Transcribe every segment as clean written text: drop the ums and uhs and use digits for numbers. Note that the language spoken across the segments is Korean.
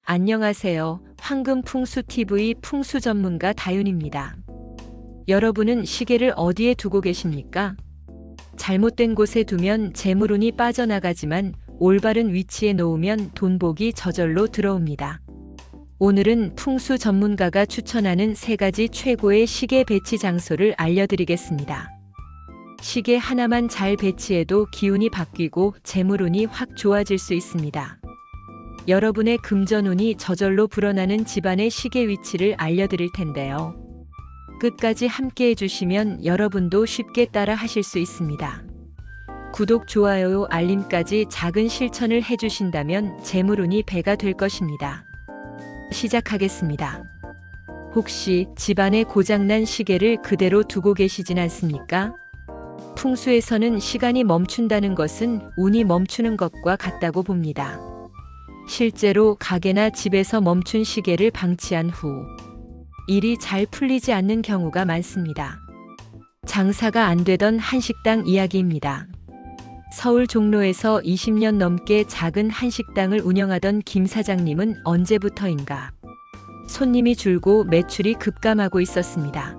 안녕하세요. 황금풍수TV 풍수 전문가 다윤입니다. 여러분은 시계를 어디에 두고 계십니까? 잘못된 곳에 두면 재물운이 빠져나가지만 올바른 위치에 놓으면 돈복이 저절로 들어옵니다. 오늘은 풍수 전문가가 추천하는 3가지 최고의 시계 배치 장소를 알려드리겠습니다. 시계 하나만 잘 배치해도 기운이 바뀌고 재물운이 확 좋아질 수 있습니다. 여러분의 금전운이 저절로 불어나는 집안의 시계 위치를 알려드릴 텐데요. 끝까지 함께 해주시면 여러분도 쉽게 따라 하실 수 있습니다. 구독, 좋아요, 알림까지 작은 실천을 해주신다면 재물운이 배가 될 것입니다. 시작하겠습니다. 혹시 집안에 고장난 시계를 그대로 두고 계시진 않습니까? 풍수에서는 시간이 멈춘다는 것은 운이 멈추는 것과 같다고 봅니다. 실제로 가게나 집에서 멈춘 시계를 방치한 후 일이 잘 풀리지 않는 경우가 많습니다. 장사가 안 되던 한식당 이야기입니다. 서울 종로에서 20년 넘게 작은 한식당을 운영하던 김 사장님은 언제부터인가 손님이 줄고 매출이 급감하고 있었습니다.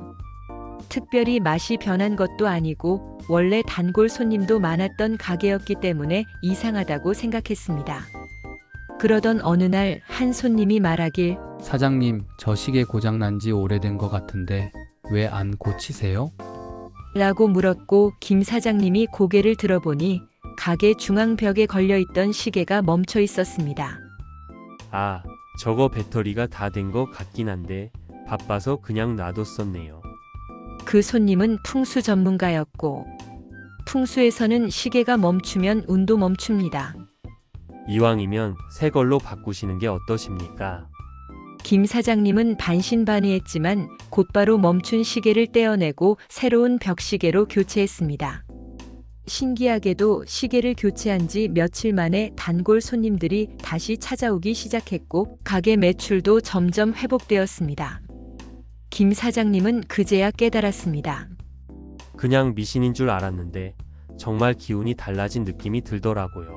특별히 맛이 변한 것도 아니고 원래 단골 손님도 많았던 가게였기 때문에 이상하다고 생각했습니다. 그러던 어느 날 한 손님이 말하길, 사장님, 저 시계 고장난 지 오래된 것 같은데 왜 안 고치세요? 라고 물었고 김 사장님이 고개를 들어보니 가게 중앙벽에 걸려있던 시계가 멈춰 있었습니다. 아, 저거 배터리가 다 된 것 같긴 한데 바빠서 그냥 놔뒀었네요. 그 손님은 풍수 전문가였고 풍수에서는 시계가 멈추면 운도 멈춥니다. 이왕이면 새 걸로 바꾸시는 게 어떠십니까? 김 사장님은 반신반의했지만 곧바로 멈춘 시계를 떼어내고 새로운 벽시계로 교체했습니다. 신기하게도 시계를 교체한 지 며칠 만에 단골 손님들이 다시 찾아오기 시작했고 가게 매출도 점점 회복되었습니다. 김 사장님은 그제야 깨달았습니다. 그냥 미신인 줄 알았는데 정말 기운이 달라진 느낌이 들더라고요.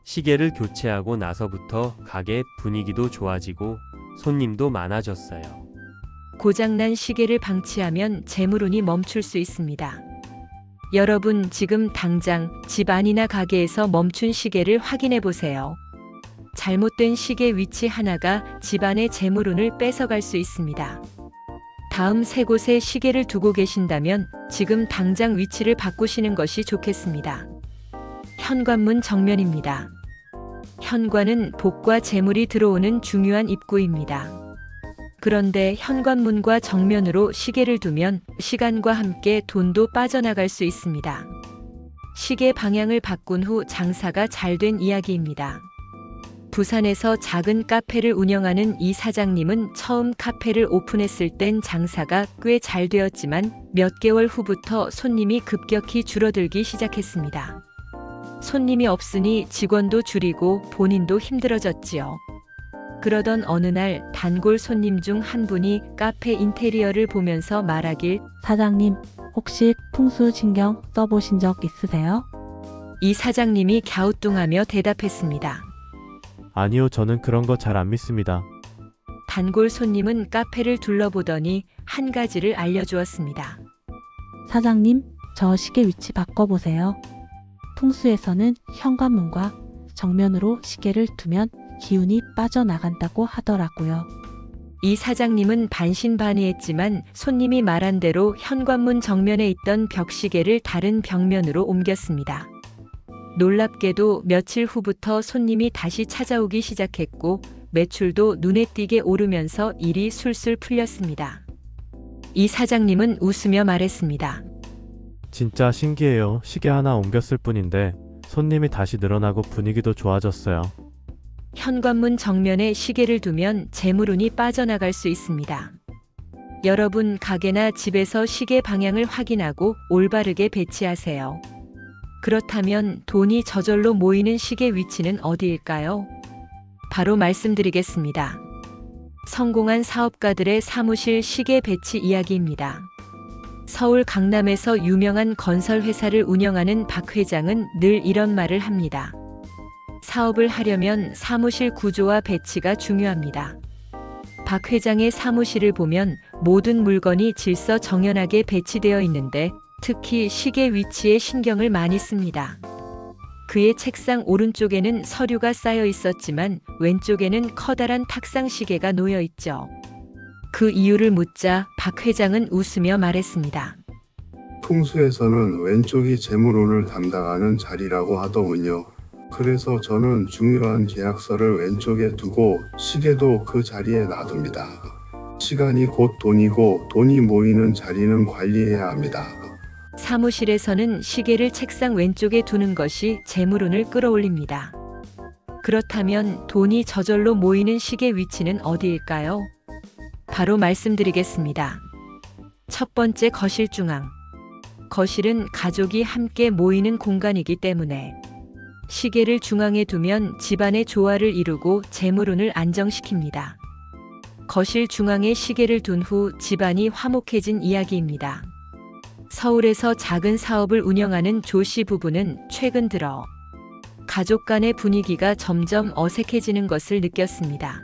시계를 교체하고 나서부터 가게 분위기도 좋아지고 손님도 많아졌어요. 고장난 시계를 방치하면 재물운이 멈출 수 있습니다. 여러분 지금 당장 집 안이나 가게에서 멈춘 시계를 확인해 보세요. 잘못된 시계 위치 하나가 집안의 재물운을 뺏어갈 수 있습니다. 다음 3곳에 시계를 두고 계신다면 지금 당장 위치를 바꾸시는 것이 좋겠습니다. 현관문 정면입니다. 현관은 복과 재물이 들어오는 중요한 입구입니다. 그런데 현관문과 정면으로 시계를 두면 시간과 함께 돈도 빠져나갈 수 있습니다. 시계 방향을 바꾼 후 장사가 잘 된 이야기입니다. 부산에서 작은 카페를 운영하는 이 사장님은 처음 카페를 오픈했을 땐 장사가 꽤 잘 되었지만 몇 개월 후부터 손님이 급격히 줄어들기 시작했습니다. 손님이 없으니 직원도 줄이고 본인도 힘들어졌지요. 그러던 어느 날 단골 손님 중 한 분이 카페 인테리어를 보면서 말하길, 사장님, 혹시 풍수 신경 써보신 적 있으세요? 이 사장님이 갸우뚱하며 대답했습니다. 아니요, 저는 그런 거 잘 안 믿습니다. 단골 손님은 카페를 둘러보더니 한 가지를 알려주었습니다. 사장님, 저 시계 위치 바꿔보세요. 풍수에서는 현관문과 정면으로 시계를 두면 기운이 빠져나간다고 하더라고요. 이 사장님은 반신반의했지만 손님이 말한 대로 현관문 정면에 있던 벽시계를 다른 벽면으로 옮겼습니다. 놀랍게도 며칠 후부터 손님이 다시 찾아오기 시작했고 매출도 눈에 띄게 오르면서 일이 술술 풀렸습니다. 이 사장님은 웃으며 말했습니다. 진짜 신기해요. 시계 하나 옮겼을 뿐인데 손님이 다시 늘어나고 분위기도 좋아졌어요. 현관문 정면에 시계를 두면 재물운이 빠져나갈 수 있습니다. 여러분 가게나 집에서 시계 방향을 확인하고 올바르게 배치하세요. 그렇다면 돈이 저절로 모이는 시계 위치는 어디일까요? 바로 말씀드리겠습니다. 성공한 사업가들의 사무실 시계 배치 이야기입니다. 서울 강남에서 유명한 건설 회사를 운영하는 박 회장은 늘 이런 말을 합니다. 사업을 하려면 사무실 구조와 배치가 중요합니다. 박 회장의 사무실을 보면 모든 물건이 질서정연하게 배치되어 있는데 특히 시계 위치에 신경을 많이 씁니다. 그의 책상 오른쪽에는 서류가 쌓여 있었지만 왼쪽에는 커다란 탁상 시계가 놓여 있죠. 그 이유를 묻자 박 회장은 웃으며 말했습니다. 풍수에서는 왼쪽이 재물운을 담당하는 자리라고 하더군요. 그래서 저는 중요한 계약서를 왼쪽에 두고 시계도 그 자리에 놔둡니다. 시간이 곧 돈이고 돈이 모이는 자리는 관리해야 합니다. 사무실에서는 시계를 책상 왼쪽에 두는 것이 재물운을 끌어올립니다. 그렇다면 돈이 저절로 모이는 시계 위치는 어디일까요? 바로 말씀드리겠습니다. 첫 번째, 거실 중앙. 거실은 가족이 함께 모이는 공간이기 때문에 시계를 중앙에 두면 집안의 조화를 이루고 재물운을 안정시킵니다. 거실 중앙에 시계를 둔 후 집안이 화목해진 이야기입니다. 서울에서 작은 사업을 운영하는 조 씨 부부는 최근 들어 가족 간의 분위기가 점점 어색해지는 것을 느꼈습니다.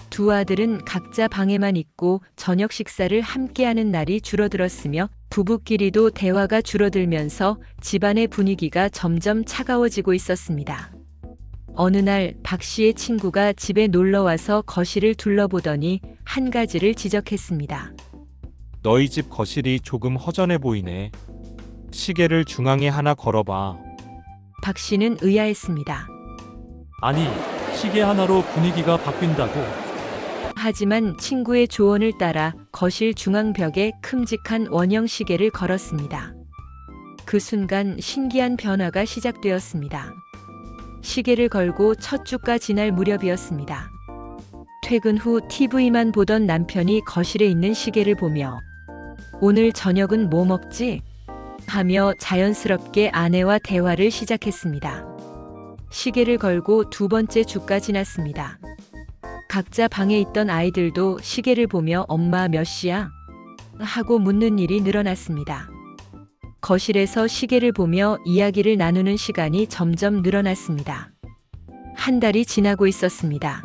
두 아들은 각자 방에만 있고 저녁 식사를 함께하는 날이 줄어들었으며 부부끼리도 대화가 줄어들면서 집안의 분위기가 점점 차가워지고 있었습니다. 어느 날 박 씨의 친구가 집에 놀러와서 거실을 둘러보더니 한 가지를 지적했습니다. 너희 집 거실이 조금 허전해 보이네. 시계를 중앙에 하나 걸어봐. 박 씨는 의아했습니다. 아니, 시계 하나로 분위기가 바뀐다고? 하지만 친구의 조언을 따라 거실 중앙벽에 큼직한 원형 시계를 걸었습니다. 그 순간 신기한 변화가 시작되었습니다. 시계를 걸고 첫 주가 지날 무렵이었습니다. 퇴근 후 TV만 보던 남편이 거실에 있는 시계를 보며 "오늘 저녁은 뭐 먹지?" 하며 자연스럽게 아내와 대화를 시작했습니다. 시계를 걸고 두 번째 주가 지났습니다. 각자 방에 있던 아이들도 시계를 보며 "엄마 몇 시야?" 하고 묻는 일이 늘어났습니다. 거실에서 시계를 보며 이야기를 나누는 시간이 점점 늘어났습니다. 한 달이 지나고 있었습니다.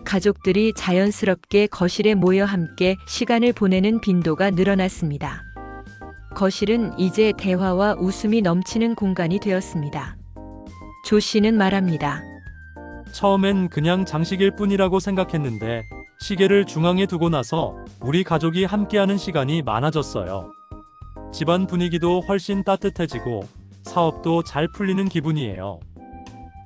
가족들이 자연스럽게 거실에 모여 함께 시간을 보내는 빈도가 늘어났습니다. 거실은 이제 대화와 웃음이 넘치는 공간이 되었습니다. 조 씨는 말합니다. 처음엔 그냥 장식일 뿐이라고 생각했는데 시계를 중앙에 두고 나서 우리 가족이 함께하는 시간이 많아졌어요. 집안 분위기도 훨씬 따뜻해지고 사업도 잘 풀리는 기분이에요.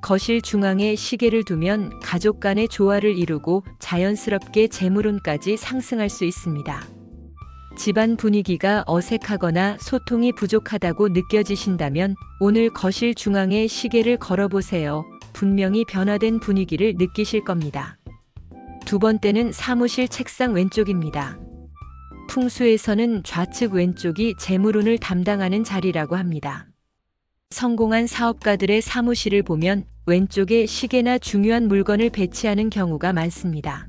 거실 중앙에 시계를 두면 가족 간의 조화를 이루고 자연스럽게 재물운까지 상승할 수 있습니다. 집안 분위기가 어색하거나 소통이 부족하다고 느껴지신다면 오늘 거실 중앙에 시계를 걸어보세요. 분명히 변화된 분위기를 느끼실 겁니다. 두 번째는 사무실 책상 왼쪽입니다. 풍수에서는 좌측 왼쪽이 재물운을 담당하는 자리라고 합니다. 성공한 사업가들의 사무실을 보면 왼쪽에 시계나 중요한 물건을 배치하는 경우가 많습니다.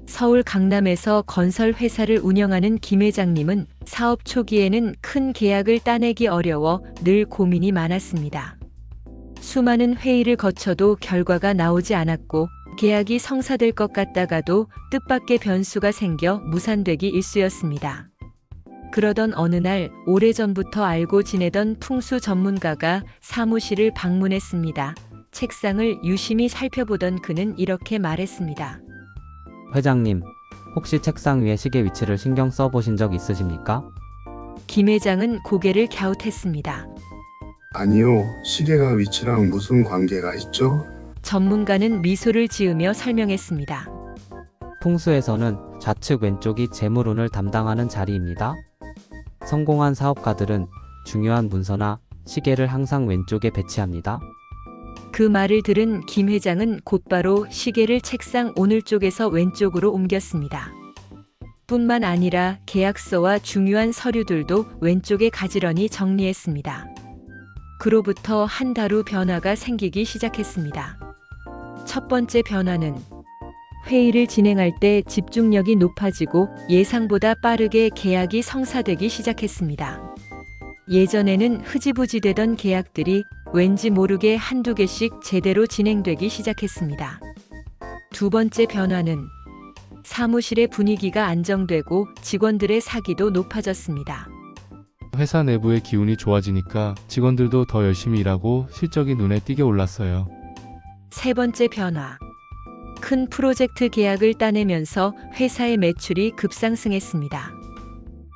서울 강남에서 건설 회사를 운영하는 김 회장님은 사업 초기에는 큰 계약을 따내기 어려워 늘 고민이 많았습니다. 수많은 회의를 거쳐도 결과가 나오지 않았고 계약이 성사될 것 같다가도 뜻밖의 변수가 생겨 무산되기 일쑤였습니다. 그러던 어느 날 오래전부터 알고 지내던 풍수 전문가가 사무실을 방문했습니다. 책상을 유심히 살펴보던 그는 이렇게 말했습니다. 회장님, 혹시 책상 위에 시계 위치를 신경 써보신 적 있으십니까? 김 회장은 고개를 갸웃했습니다. 아니요, 시계가 위치랑 무슨 관계가 있죠? 전문가는 미소를 지으며 설명했습니다. 풍수에서는 좌측 왼쪽이 재물운을 담당하는 자리입니다. 성공한 사업가들은 중요한 문서나 시계를 항상 왼쪽에 배치합니다. 그 말을 들은 김 회장은 곧바로 시계를 책상 오늘 쪽에서 왼쪽으로 옮겼습니다. 뿐만 아니라 계약서와 중요한 서류들도 왼쪽에 가지런히 정리했습니다. 그로부터 한 달 후 변화가 생기기 시작했습니다. 첫 번째 변화는 회의를 진행할 때 집중력이 높아지고 예상보다 빠르게 계약이 성사되기 시작했습니다. 예전에는 흐지부지 되던 계약들이 왠지 모르게 한두 개씩 제대로 진행되기 시작했습니다. 두 번째 변화는 사무실의 분위기가 안정되고 직원들의 사기도 높아졌습니다. 회사 내부의 기운이 좋아지니까 직원들도 더 열심히 일하고 실적이 눈에 띄게 올랐어요. 세 번째 변화. 큰 프로젝트 계약을 따내면서 회사의 매출이 급상승했습니다.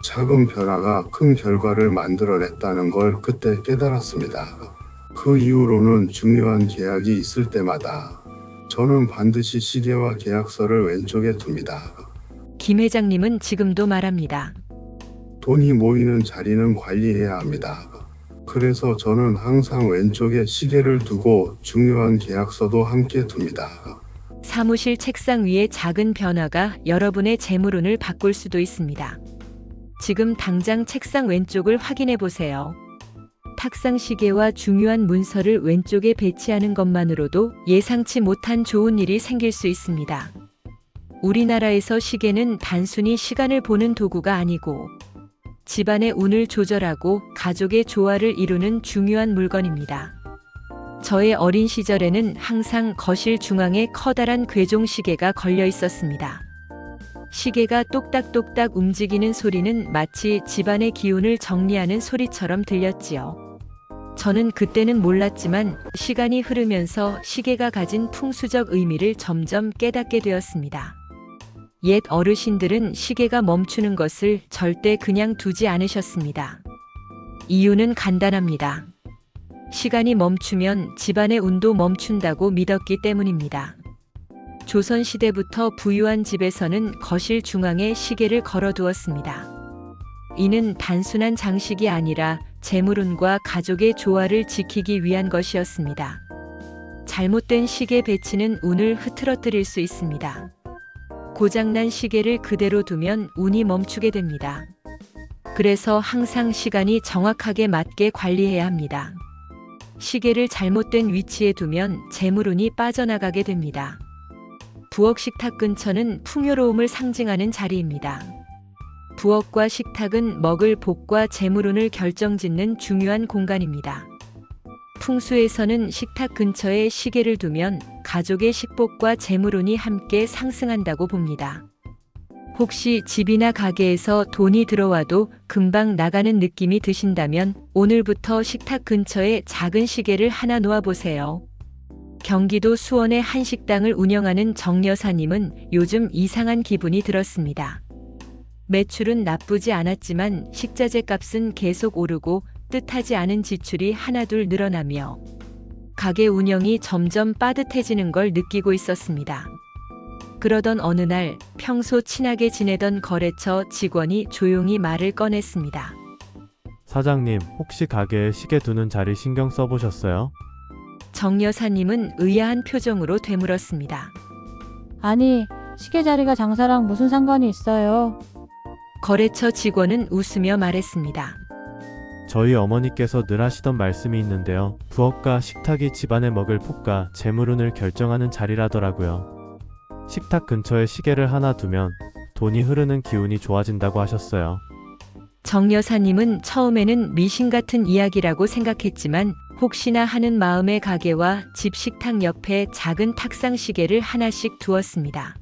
작은 변화가 큰 결과를 만들어냈다는 걸 그때 깨달았습니다. 그 이후로는 중요한 계약이 있을 때마다 저는 반드시 시계와 계약서를 왼쪽에 둡니다. 김 회장님은 지금도 말합니다. 돈이 모이는 자리는 관리해야 합니다. 그래서 저는 항상 왼쪽에 시계를 두고 중요한 계약서도 함께 둡니다. 사무실 책상 위의 작은 변화가 여러분의 재물운을 바꿀 수도 있습니다. 지금 당장 책상 왼쪽을 확인해 보세요. 탁상 시계와 중요한 문서를 왼쪽에 배치하는 것만으로도 예상치 못한 좋은 일이 생길 수 있습니다. 우리나라에서 시계는 단순히 시간을 보는 도구가 아니고 집안의 운을 조절하고 가족의 조화를 이루는 중요한 물건입니다. 저의 어린 시절에는 항상 거실 중앙에 커다란 괴종 시계가 걸려 있었습니다. 시계가 똑딱똑딱 움직이는 소리는 마치 집안의 기운을 정리하는 소리처럼 들렸지요. 저는 그때는 몰랐지만 시간이 흐르면서 시계가 가진 풍수적 의미를 점점 깨닫게 되었습니다. 옛 어르신들은 시계가 멈추는 것을 절대 그냥 두지 않으셨습니다. 이유는 간단합니다. 시간이 멈추면 집안의 운도 멈춘다고 믿었기 때문입니다. 조선시대부터 부유한 집에서는 거실 중앙에 시계를 걸어두었습니다. 이는 단순한 장식이 아니라 재물운과 가족의 조화를 지키기 위한 것이었습니다. 잘못된 시계 배치는 운을 흐트러뜨릴 수 있습니다. 고장난 시계를 그대로 두면 운이 멈추게 됩니다. 그래서 항상 시간이 정확하게 맞게 관리해야 합니다. 시계를 잘못된 위치에 두면 재물운이 빠져나가게 됩니다. 부엌 식탁 근처는 풍요로움을 상징하는 자리입니다. 부엌과 식탁은 먹을 복과 재물운을 결정짓는 중요한 공간입니다. 풍수에서는 식탁 근처에 시계를 두면 가족의 식복과 재물운이 함께 상승한다고 봅니다. 혹시 집이나 가게에서 돈이 들어와도 금방 나가는 느낌이 드신다면 오늘부터 식탁 근처에 작은 시계를 하나 놓아보세요. 경기도 수원의 한 식당을 운영하는 정 여사님은 요즘 이상한 기분이 들었습니다. 매출은 나쁘지 않았지만 식자재 값은 계속 오르고 뜻하지 않은 지출이 하나둘 늘어나며 가게 운영이 점점 빠듯해지는 걸 느끼고 있었습니다. 그러던 어느 날 평소 친하게 지내던 거래처 직원이 조용히 말을 꺼냈습니다. 사장님, 혹시 가게에 시계 두는 자리 신경 써보셨어요? 정 여사님은 의아한 표정으로 되물었습니다. 아니, 시계 자리가 장사랑 무슨 상관이 있어요? 거래처 직원은 웃으며 말했습니다. 저희 어머니께서 늘 하시던 말씀이 있는데요. 부엌과 식탁이 집안에 먹을 복과 재물운을 결정하는 자리라더라고요. 식탁 근처에 시계를 하나 두면 돈이 흐르는 기운이 좋아진다고 하셨어요. 정 여사님은 처음에는 미신 같은 이야기라고 생각했지만 혹시나 하는 마음에 가게와 집 식탁 옆에 작은 탁상 시계를 하나씩 두었습니다.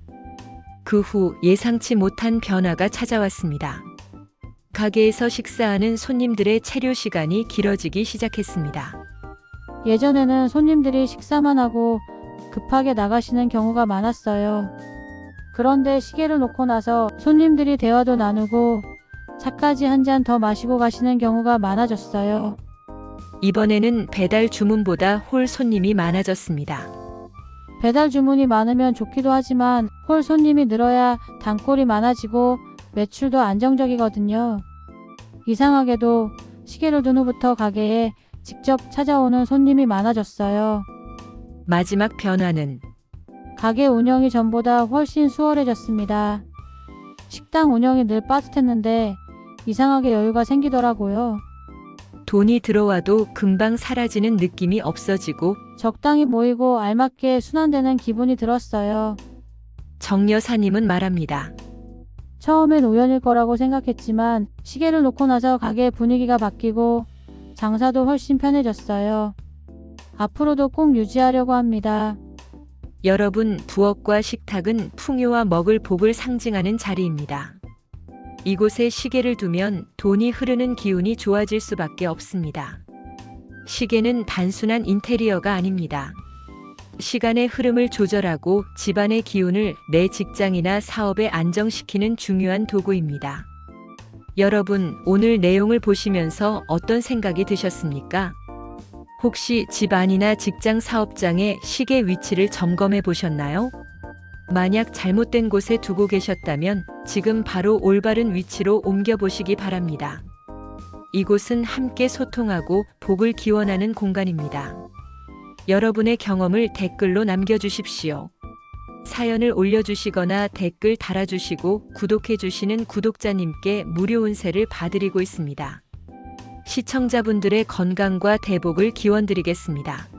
그 후 예상치 못한 변화가 찾아왔습니다. 가게에서 식사하는 손님들의 체류 시간이 길어지기 시작했습니다. 예전에는 손님들이 식사만 하고 급하게 나가시는 경우가 많았어요. 그런데 시계를 놓고 나서 손님들이 대화도 나누고 차까지 한 잔 더 마시고 가시는 경우가 많아졌어요. 이번에는 배달 주문보다 홀 손님이 많아졌습니다. 배달 주문이 많으면 좋기도 하지만 홀 손님이 늘어야 단골이 많아지고 매출도 안정적이거든요. 이상하게도 시계를 둔 후부터 가게에 직접 찾아오는 손님이 많아졌어요. 마지막 변화는 가게 운영이 전보다 훨씬 수월해졌습니다. 식당 운영이 늘 빠듯했는데 이상하게 여유가 생기더라고요. 돈이 들어와도 금방 사라지는 느낌이 없어지고 적당히 모이고 알맞게 순환되는 기분이 들었어요. 정 여사님은 말합니다. 처음엔 우연일 거라고 생각했지만 시계를 놓고 나서 가게 분위기가 바뀌고 장사도 훨씬 편해졌어요. 앞으로도 꼭 유지하려고 합니다. 여러분, 부엌과 식탁은 풍요와 먹을 복을 상징하는 자리입니다. 이곳에 시계를 두면 돈이 흐르는 기운이 좋아질 수밖에 없습니다. 시계는 단순한 인테리어가 아닙니다. 시간의 흐름을 조절하고 집안의 기운을 내 직장이나 사업에 안정시키는 중요한 도구입니다. 여러분, 오늘 내용을 보시면서 어떤 생각이 드셨습니까? 혹시 집안이나 직장 사업장의 시계 위치를 점검해 보셨나요? 만약 잘못된 곳에 두고 계셨다면 지금 바로 올바른 위치로 옮겨 보시기 바랍니다. 이곳은 함께 소통하고 복을 기원하는 공간입니다. 여러분의 경험을 댓글로 남겨주십시오. 사연을 올려주시거나 댓글 달아주시고 구독해주시는 구독자님께 무료 운세를 봐드리고 있습니다. 시청자분들의 건강과 대복을 기원드리겠습니다.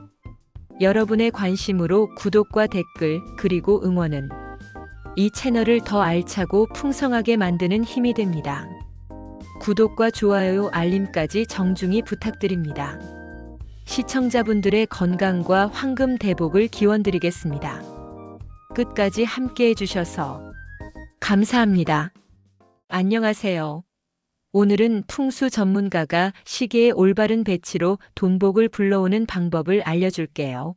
여러분의 관심으로 구독과 댓글 그리고 응원은 이 채널을 더 알차고 풍성하게 만드는 힘이 됩니다. 구독과 좋아요, 알림까지 정중히 부탁드립니다. 시청자분들의 건강과 황금 대복을 기원드리겠습니다. 끝까지 함께 해주셔서 감사합니다. 안녕하세요. 오늘은 풍수 전문가가 시계의 올바른 배치로 돈복을 불러오는 방법을 알려줄게요.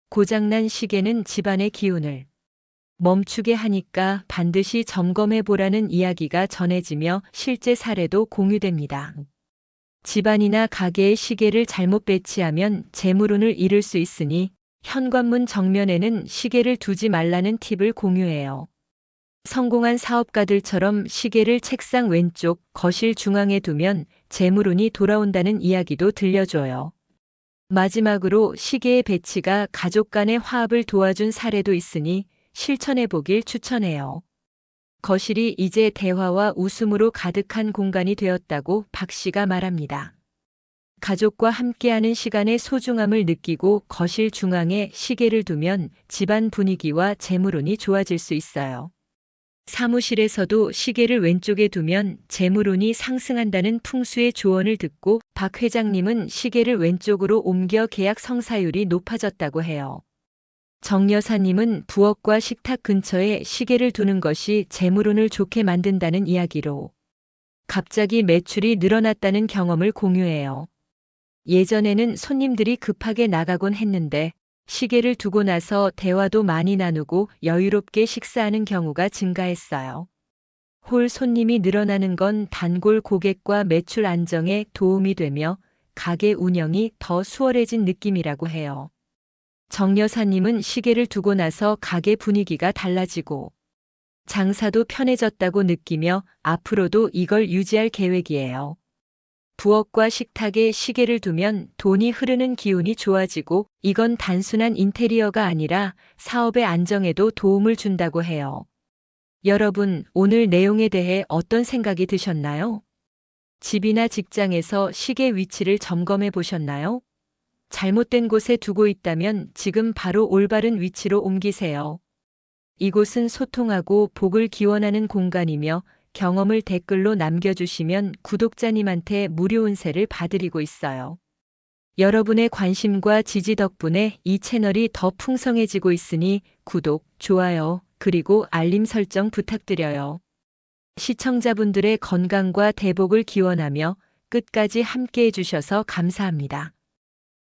고장난 시계는 집안의 기운을 멈추게 하니까 반드시 점검해 보라는 이야기가 전해지며 실제 사례도 공유됩니다. 집안이나 가게의 시계를 잘못 배치하면 재물운을 잃을 수 있으니 현관문 정면에는 시계를 두지 말라는 팁을 공유해요. 성공한 사업가들처럼 시계를 책상 왼쪽, 거실 중앙에 두면 재물운이 돌아온다는 이야기도 들려줘요. 마지막으로 시계의 배치가 가족 간의 화합을 도와준 사례도 있으니 실천해 보길 추천해요. 거실이 이제 대화와 웃음으로 가득한 공간이 되었다고 박 씨가 말합니다. 가족과 함께하는 시간의 소중함을 느끼고 거실 중앙에 시계를 두면 집안 분위기와 재물운이 좋아질 수 있어요. 사무실에서도 시계를 왼쪽에 두면 재물운이 상승한다는 풍수의 조언을 듣고 박 회장님은 시계를 왼쪽으로 옮겨 계약 성사율이 높아졌다고 해요. 정 여사님은 부엌과 식탁 근처에 시계를 두는 것이 재물운을 좋게 만든다는 이야기로 갑자기 매출이 늘어났다는 경험을 공유해요. 예전에는 손님들이 급하게 나가곤 했는데 시계를 두고 나서 대화도 많이 나누고 여유롭게 식사하는 경우가 증가했어요. 홀 손님이 늘어나는 건 단골 고객과 매출 안정에 도움이 되며 가게 운영이 더 수월해진 느낌이라고 해요. 정 여사님은 시계를 두고 나서 가게 분위기가 달라지고 장사도 편해졌다고 느끼며 앞으로도 이걸 유지할 계획이에요. 부엌과 식탁에 시계를 두면 돈이 흐르는 기운이 좋아지고 이건 단순한 인테리어가 아니라 사업의 안정에도 도움을 준다고 해요. 여러분, 오늘 내용에 대해 어떤 생각이 드셨나요? 집이나 직장에서 시계 위치를 점검해 보셨나요? 잘못된 곳에 두고 있다면 지금 바로 올바른 위치로 옮기세요. 이곳은 소통하고 복을 기원하는 공간이며 경험을 댓글로 남겨주시면 구독자님한테 무료 운세를 봐드리고 있어요. 여러분의 관심과 지지 덕분에 이 채널이 더 풍성해지고 있으니 구독, 좋아요, 그리고 알림 설정 부탁드려요. 시청자분들의 건강과 대복을 기원하며 끝까지 함께 해주셔서 감사합니다.